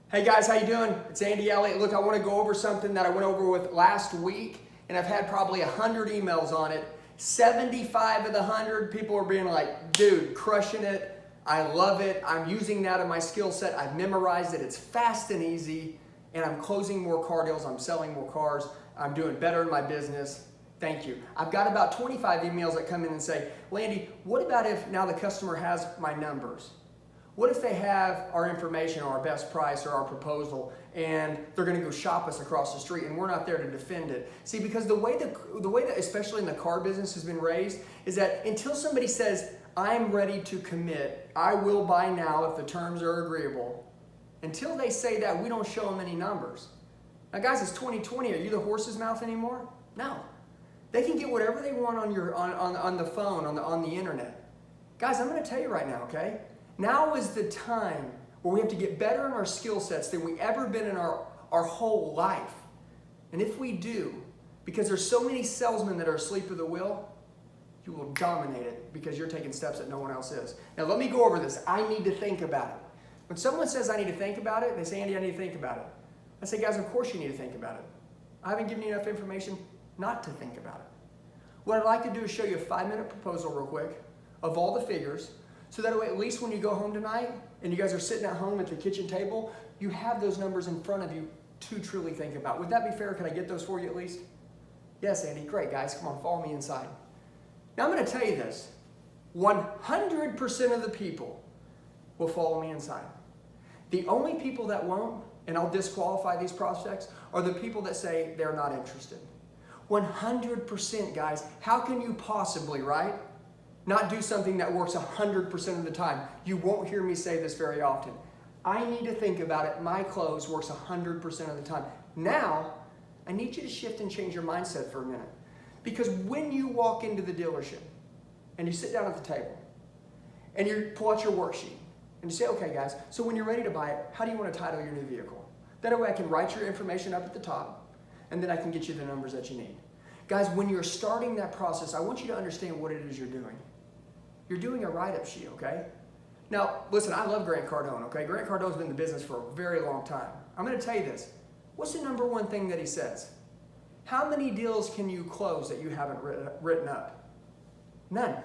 Hey guys, how you doing? It's Andy Elliott. Look, I want to go over something that I went over with last week, and I've had probably 100 emails on it. 75 of the 100 people are being like, dude, crushing it. I love it. I'm using that in my skill set. I've memorized it. It's fast and easy, and I'm closing more car deals. I'm selling more cars. I'm doing better in my business. Thank you. I've got about 25 emails that come in and say, Landy, what about if now the customer has my numbers? What if they have our information or our best price or our proposal and they're going to go shop us across the street and we're not there to defend it? See, because the way that especially in the car business has been raised is that until somebody says, I'm ready to commit, I will buy now if the terms are agreeable, until they say that, we don't show them any numbers. Now guys, it's 2020. Are you the horse's mouth anymore? No. They can get whatever they want on the phone, on the internet. Guys, I'm going to tell you right now, okay? Now is the time where we have to get better in our skill sets than we ever been in our whole life. And if we do, because there's so many salesmen that are asleep at the wheel, you will dominate it because you're taking steps that no one else is. Now let me go over this. I need to think about it. When someone says I need to think about it, they say, Andy, I need to think about it. I say, guys, of course you need to think about it. I haven't given you enough information not to think about it. What I'd like to do is show you a 5-minute proposal real quick of all the figures, so that way, at least when you go home tonight and you guys are sitting at home at the kitchen table, you have those numbers in front of you to truly think about. Would that be fair? Can I get those for you at least? Yes, Andy. Great, guys. Come on, follow me inside. Now, I'm going to tell you this. 100% of the people will follow me inside. The only people that won't, and I'll disqualify these prospects, are the people that say they're not interested. 100%, guys. How can you possibly, right? Not do something that works 100% of the time. You won't hear me say this very often. I need to think about it. My close works 100% of the time. Now, I need you to shift and change your mindset for a minute. Because when you walk into the dealership and you sit down at the table and you pull out your worksheet and you say, okay guys, so when you're ready to buy it, how do you want to title your new vehicle? That way I can write your information up at the top and then I can get you the numbers that you need. Guys, when you're starting that process, I want you to understand what it is you're doing. You're doing a write-up sheet, okay? Now, listen, I love Grant Cardone, okay? Grant Cardone's been in the business for a very long time. I'm going to tell you this. What's the number one thing that he says? How many deals can you close that you haven't written up? None.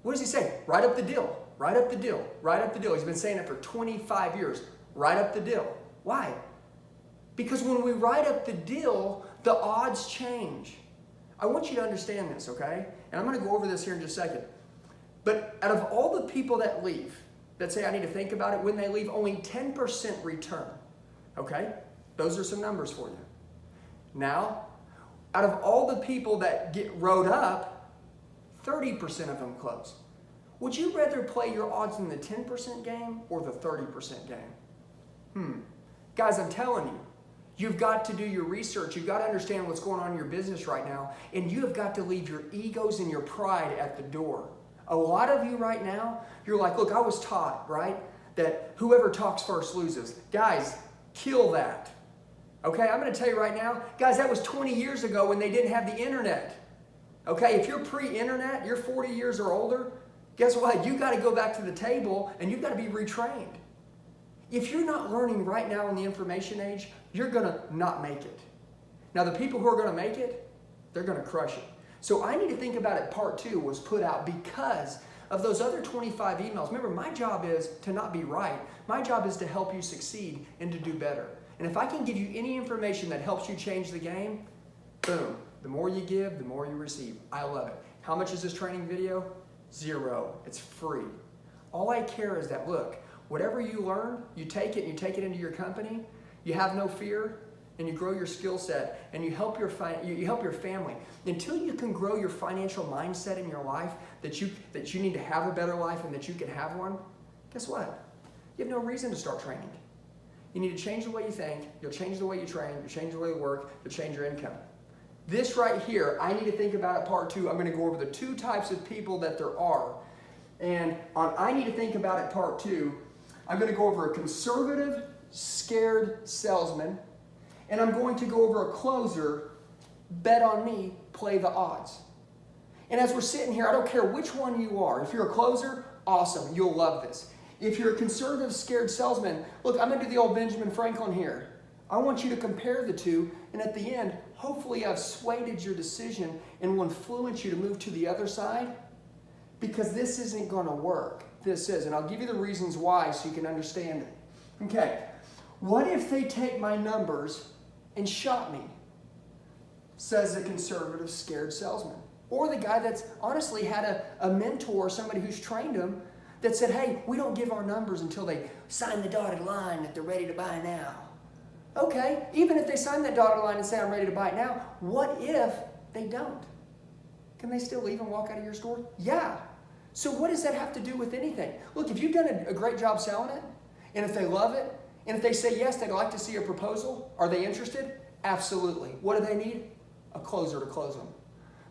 What does he say? Write up the deal. Write up the deal. Write up the deal. He's been saying it for 25 years. Write up the deal. Why? Because when we write up the deal, the odds change. I want you to understand this, okay? And I'm going to go over this here in just a second. But out of all the people that leave, that say I need to think about it, when they leave, only 10% return. Okay? Those are some numbers for you. Now, out of all the people that get wrote up, 30% of them close. Would you rather play your odds in the 10% game or the 30% game? Guys, I'm telling you, you've got to do your research. You've got to understand what's going on in your business right now. And you have got to leave your egos and your pride at the door. A lot of you right now, you're like, look, I was taught, right, that whoever talks first loses. Guys, kill that. Okay, I'm going to tell you right now, guys, that was 20 years ago when they didn't have the internet. Okay, if you're pre-internet, you're 40 years or older, guess what? You got to go back to the table and you've got to be retrained. If you're not learning right now in the information age, you're going to not make it. Now, the people who are going to make it, they're going to crush it. So I need to think about it. Part 2 was put out because of those other 25 emails. Remember, my job is to not be right. My job is to help you succeed and to do better. And if I can give you any information that helps you change the game, boom. The more you give, the more you receive. I love it. How much is this training video? 0. It's free. All I care is that, look, whatever you learn, you take it and you take it into your company. You have no fear. And you grow your skill set, and you help your family. Until you can grow your financial mindset in your life, that you need to have a better life and that you can have one, guess what? You have no reason to start training. You need to change the way you think, you'll change the way you train, you'll change the way you work, you'll change your income. This right here, I need to think about it. Part 2, I'm going to go over the 2 types of people that there are. And on I need to think about it part 2, I'm going to go over a conservative, scared salesman. And I'm going to go over a closer, bet on me, play the odds. And as we're sitting here, I don't care which one you are. If you're a closer, awesome, you'll love this. If you're a conservative, scared salesman, look, I'm going to do the old Benjamin Franklin here. I want you to compare the two, and at the end, hopefully I've swayed your decision and will influence you to move to the other side, because this isn't going to work. This is, and I'll give you the reasons why so you can understand it. Okay, what if they take my numbers and shop me? Says the conservative, scared salesman. Or the guy that's honestly had a mentor, somebody who's trained him, that said, hey, we don't give our numbers until they sign the dotted line that they're ready to buy now. Okay, even if they sign that dotted line and say, I'm ready to buy it now, what if they don't? Can they still leave and walk out of your store? Yeah. So what does that have to do with anything? Look, if you've done a great job selling it, and if they love it, and if they say yes, they'd like to see a proposal, are they interested? Absolutely. What do they need? A closer to close them.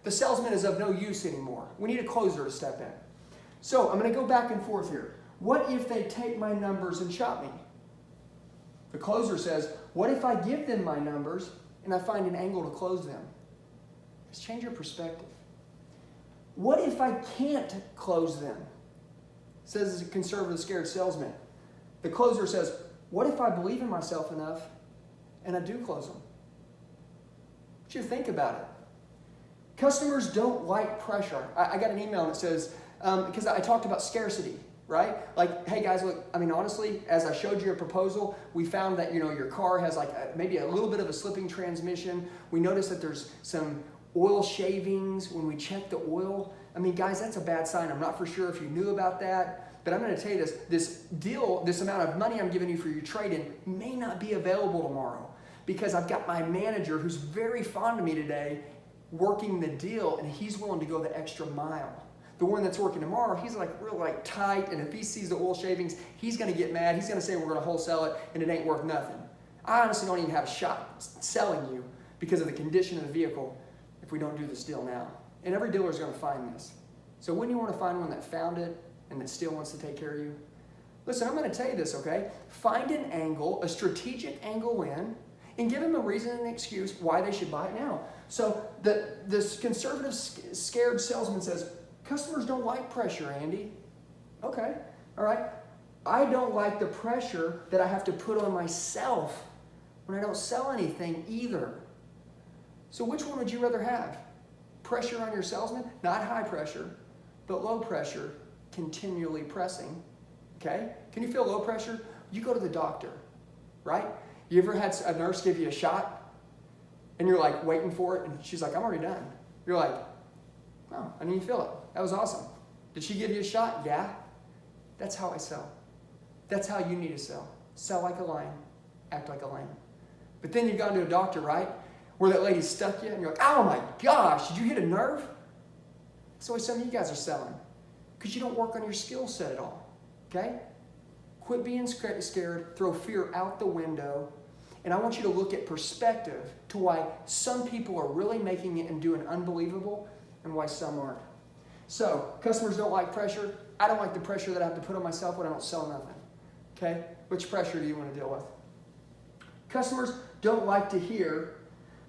The salesman is of no use anymore. We need a closer to step in. So I'm going to go back and forth here. What if they take my numbers and shop me? The closer says, what if I give them my numbers and I find an angle to close them? Let's change your perspective. What if I can't close them? Says a conservative, scared salesman. The closer says, what if I believe in myself enough and I do close them? I want you to think about it. Customers don't like pressure. I got an email that says, because I talked about scarcity, right? Like, hey guys, look, I mean, honestly, as I showed you a proposal, we found that, your car has maybe a little bit of a slipping transmission. We noticed that there's some oil shavings when we check the oil. I mean, guys, that's a bad sign. I'm not for sure if you knew about that, but I'm going to tell you this deal, this amount of money I'm giving you for your trade-in may not be available tomorrow because I've got my manager who's very fond of me today working the deal, and he's willing to go the extra mile. The one that's working tomorrow, he's real tight, and if he sees the oil shavings, he's going to get mad. He's going to say we're going to wholesale it, and it ain't worth nothing. I honestly don't even have a shot selling you because of the condition of the vehicle if we don't do this deal now. And every dealer is going to find this. So wouldn't you want to find one that found it and that still wants to take care of you? Listen, I'm going to tell you this, okay? Find an angle, a strategic angle in, and give them a reason and an excuse why they should buy it now. So this conservative, scared salesman says, customers don't like pressure, Andy. Okay, all right. I don't like the pressure that I have to put on myself when I don't sell anything either. So which one would you rather have? Pressure on your salesman? Not high pressure, but low pressure, continually pressing. Okay? Can you feel low pressure? You go to the doctor, right? You ever had a nurse give you a shot and you're waiting for it and she's like, I'm already done. You're like, oh, I didn't even feel it. That was awesome. Did she give you a shot? Yeah. That's how I sell. That's how you need to sell. Sell like a lion, act like a lamb. But then you've gone to a doctor, right? Where that lady stuck you and you're like, oh my gosh, did you hit a nerve? That's the way some of you guys are selling. Because you don't work on your skill set at all. Okay? Quit being scared, throw fear out the window, and I want you to look at perspective to why some people are really making it and doing unbelievable and why some aren't. So, customers don't like pressure. I don't like the pressure that I have to put on myself when I don't sell nothing. Okay? Which pressure do you want to deal with? Customers don't like to hear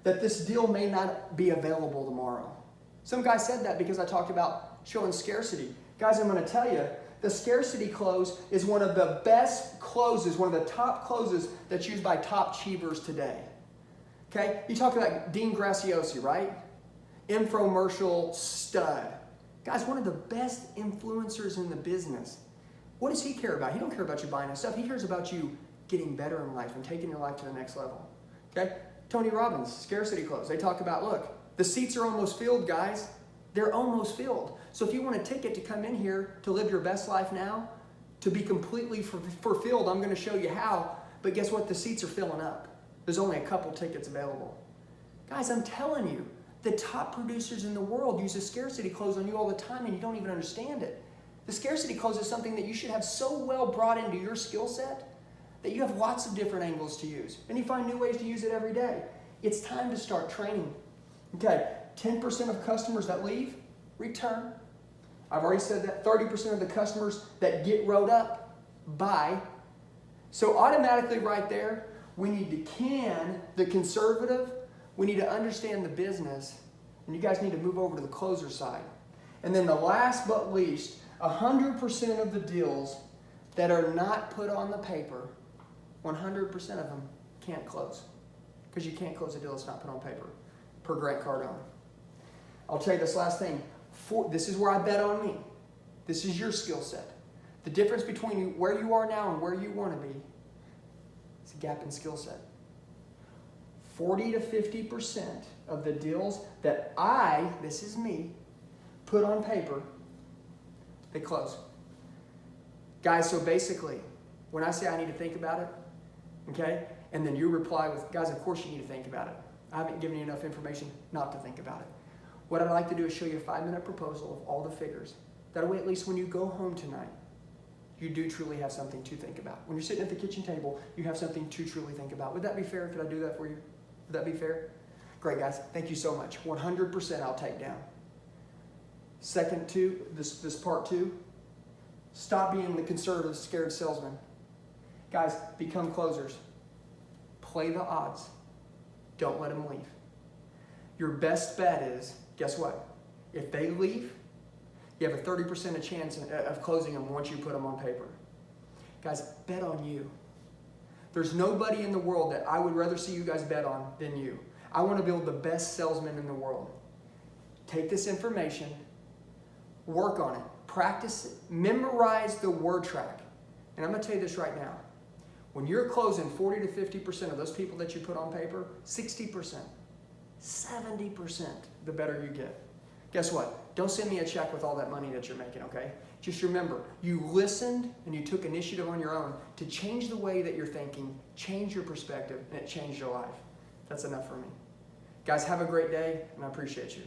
that this deal may not be available tomorrow. Some guy said that because I talked about showing scarcity. Guys, I'm going to tell you, the scarcity close is one of the best closes, one of the top closes that's used by top achievers today. Okay? You talk about Dean Graziosi, right? Infomercial stud. Guys, one of the best influencers in the business. What does he care about? He don't care about you buying his stuff. He cares about you getting better in life and taking your life to the next level. Okay? Tony Robbins, scarcity close. They talk about, look, the seats are almost filled, guys. They're almost filled. So if you want a ticket to come in here to live your best life now, to be completely fulfilled, I'm going to show you how. But guess what? The seats are filling up. There's only a couple tickets available. Guys, I'm telling you, the top producers in the world use a scarcity close on you all the time and you don't even understand it. The scarcity close is something that you should have so well brought into your skill set that you have lots of different angles to use. And you find new ways to use it every day. It's time to start training. Okay, 10% of customers that leave, return. I've already said that. 30% of the customers that get wrote up, buy. So automatically right there, we need to can the conservative. We need to understand the business. And you guys need to move over to the closer side. And then the last but least, 100% of the deals that are not put on the paper, 100% of them can't close. Because you can't close a deal that's not put on paper, per Grant Cardone. I'll tell you this last thing. This is where I bet on me. This is your skill set. The difference between where you are now and where you want to be is a gap in skill set. 40 to 50% of the deals that this is me, put on paper, they close. Guys, so basically, when I say I need to think about it, okay, and then you reply with, guys, of course you need to think about it. I haven't given you enough information not to think about it. What I'd like to do is show you a 5-minute proposal of all the figures. That way, at least when you go home tonight, you do truly have something to think about. When you're sitting at the kitchen table, you have something to truly think about. Would that be fair? Could I do that for you? Would that be fair? Great, guys. Thank you so much. 100% I'll take down. Second two, this part 2, stop being the conservative, scared salesman. Guys, become closers. Play the odds. Don't let them leave. Your best bet is, guess what? If they leave, you have a 30% chance of closing them once you put them on paper. Guys, bet on you. There's nobody in the world that I would rather see you guys bet on than you. I want to build the best salesman in the world. Take this information, work on it, practice it, memorize the word track. And I'm going to tell you this right now. When you're closing 40 to 50% of those people that you put on paper, 60%, 70%, the better you get. Guess what? Don't send me a check with all that money that you're making, okay? Just remember, you listened and you took initiative on your own to change the way that you're thinking, change your perspective, and it changed your life. That's enough for me. Guys, have a great day, and I appreciate you.